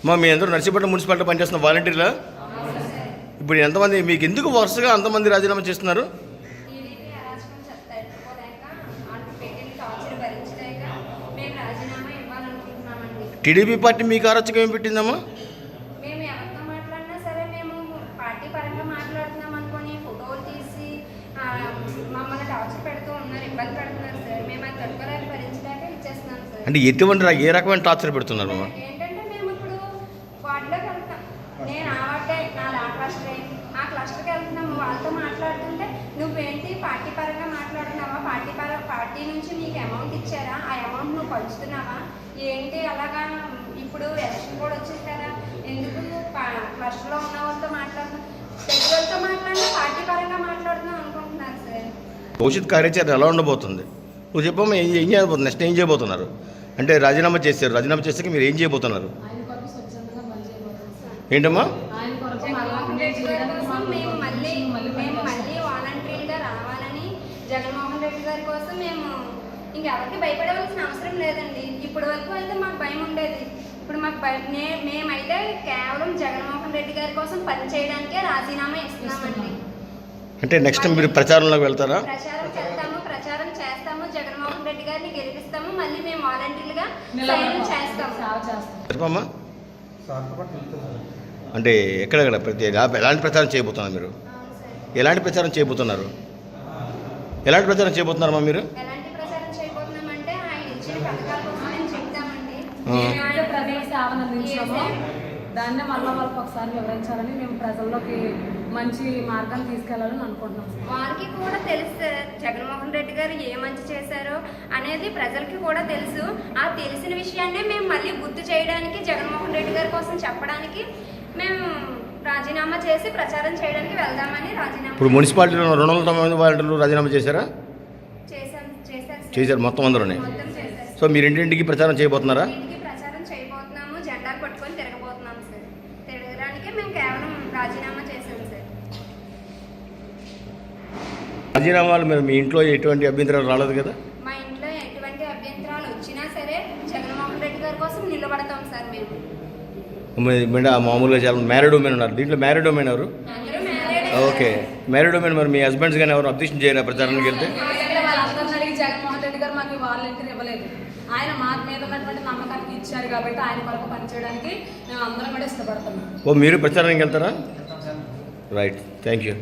మీ అందరూ నర్సీపట్నం మున్సిపాలిటీ పనిచేస్తున్న వాలంటీర్లా? ఇప్పుడు ఎంతమంది మీకు ఎందుకు వరుసగా అంతమంది రాజీనామా చేస్తున్నారు? టీడీపీ పార్టీ మీకు అరాచకం ఏం పెట్టిందమ్మా? మేము ఎవరితో మాట్లాడినా సరే మేము పార్టీ పరంగా మాట్లాడుతున్నాం అనుకుని ఫోటోలు తీసి మమ్మల్ని టార్చర్ పెడుతూ ఉన్నారు, ఇబ్బంది పెడుతున్నారు సార్. మేము అది తట్టుకోలేక భరించలేక ఇచ్చేస్తున్నాం సార్. అంటే ఎటువంటి ఏ రకమైన టార్చర్ పెడుతున్నారు? ఏంటంటే మేము ఇప్పుడు వార్డులోకి వెళ్తాం, నేను ఆ వార్డే నాది ఆ క్లస్టరే, ఆ క్లస్టర్కి వెళ్తున్నాము. వాళ్ళతో మాట్లాడుతుంటే నువ్వేంటి పార్టీ పరంగా మాట్లాడుతున్నావా, పార్టీ నుంచి నీకు అమౌంట్ ఇచ్చారా, ఆ అమౌంట్ నువ్వు పంచుతున్నావా ఏంటి అలాగా? ఇప్పుడు ఎలక్షన్ కూడా వచ్చింది కదా, ఎందుకు క్లస్టర్లో ఉన్న వాళ్ళతో మాట్లాడుతున్నాం, తెలుగుతో మాట్లాడినా పార్టీ పరంగా మాట్లాడుతున్నాం అనుకుంటున్నారు సార్. భవిష్యత్ కార్యాచరణ ఎలా ఉండబోతుంది? నువ్వు చెప్పమ్మా, ఏం చేయబోతున్నారు? నెక్స్ట్ ఏం చేయబోతున్నారు? అంటే రాజీనామా చేశారు, రాజీనామా చేసాక మీరు ఏం చేయబోతున్నారు? ఏంటమ్మా? జగన్మోహన్ రెడ్డి గారి కోసం మేము మళ్ళీ వాలంటీర్గా రావాలని, జగన్మోహన్ రెడ్డి గారి కోసం మేము ఇంకెవరికి భయపడవలసిన అవసరం లేదండి. ఇప్పటి వరకు అయితే మాకు భయం ఉండేది, ఇప్పుడు మాకు మేమైతే కేవలం జగన్మోహన్ రెడ్డి గారి కోసం పనిచేయడానికే రాజీనామా ఇస్తున్నామండి. అంటే నెక్స్ట్ మీరు ప్రచారంలోకి వెళ్తారా? ప్రచారం చేస్తాము, జగన్మోహన్ రెడ్డి గారిని గెలిపిస్తాము, మళ్ళీ మేము వాలంటీర్లుగా చేస్తాము. అంటే ఎక్కడెక్కడ ఎలాంటి ప్రచారం చేయబోతున్నారు మీరు? ఎలాంటి ప్రచారం చేయబోతున్నారు? ఎలాంటి ప్రచారం చేయబోతున్నారమ్మా మీరు? ఎలాంటి ప్రచారం చేయబోతున్నామంటే ఆయన ఇచ్చిన పథకాల కోసం మేము చెప్తామండి. దాన్నే మళ్ళీ వాళ్ళకి ఒకసారి వివరించాలని మేము ప్రజల్లోకి మంచి మార్గాన్ని తీసుకెళ్లాలని అనుకుంటున్నాం. వారికి కూడా తెలుసు జగన్మోహన్ రెడ్డి గారు ఏ మంచి చేశారో అనేది ప్రజలకి కూడా తెలుసు. ఆ తెలిసిన విషయాన్నే మేము మళ్ళీ గుర్తు చేయడానికి, జగన్మోహన్ రెడ్డి గారి కోసం చెప్పడానికి మేము రాజీనామా చేసి ప్రచారం చేయడానికి వెళ్దామని రాజీనామా. ఇప్పుడు మున్సిపాలిటీలో 290 వాలంటీర్లు రాజీనామా చేశారా? చేశారు మొత్తం అందరూనే. సో మీరు ఇంటింటికి ప్రచారం చేయబోతున్నారా? ప్రచారం చేయబోతున్నాము, జెండాలు పట్టుకొని తిరగబోతున్నాము సార్. తిరగడానికే మేము కేవలం రాజీనామా చేశాము సార్. రాజీనామాలు మీ ఇంట్లో ఎటువంటి అభ్యంతరాలు రాలేదు కదా? మా ఇంట్లో ఎటువంటి అభ్యంతరాలు వచ్చినా సరే జగన్మోహన్ రెడ్డి గారి కోసం నిలబడతాం సార్ మేము. మామూలుగా చాలా మ్యారీడ్ ఉమెన్ ఉన్నారు, దీంట్లో మ్యారీడ్ ఉమెన్ ఎవరు? Okay, married women. మరి మీ హస్బెండ్స్ కానీ ఎవరు అబ్జెక్షన్ చేయరా ప్రచారానికి వెళ్తే? జగన్మోహన్ రెడ్డి గారు మాకు వాలంటీర్ ఇవ్వలేదు, ఆయన మా మీద ఉన్నటువంటి నమ్మకానికి ఇచ్చారు కాబట్టి ఆయన కొరకు పనిచేయడానికి మేము అందరం కూడా ఇష్టపడుతున్నాం. మీరు ప్రచారానికి వెళ్తారా? Right, thank you.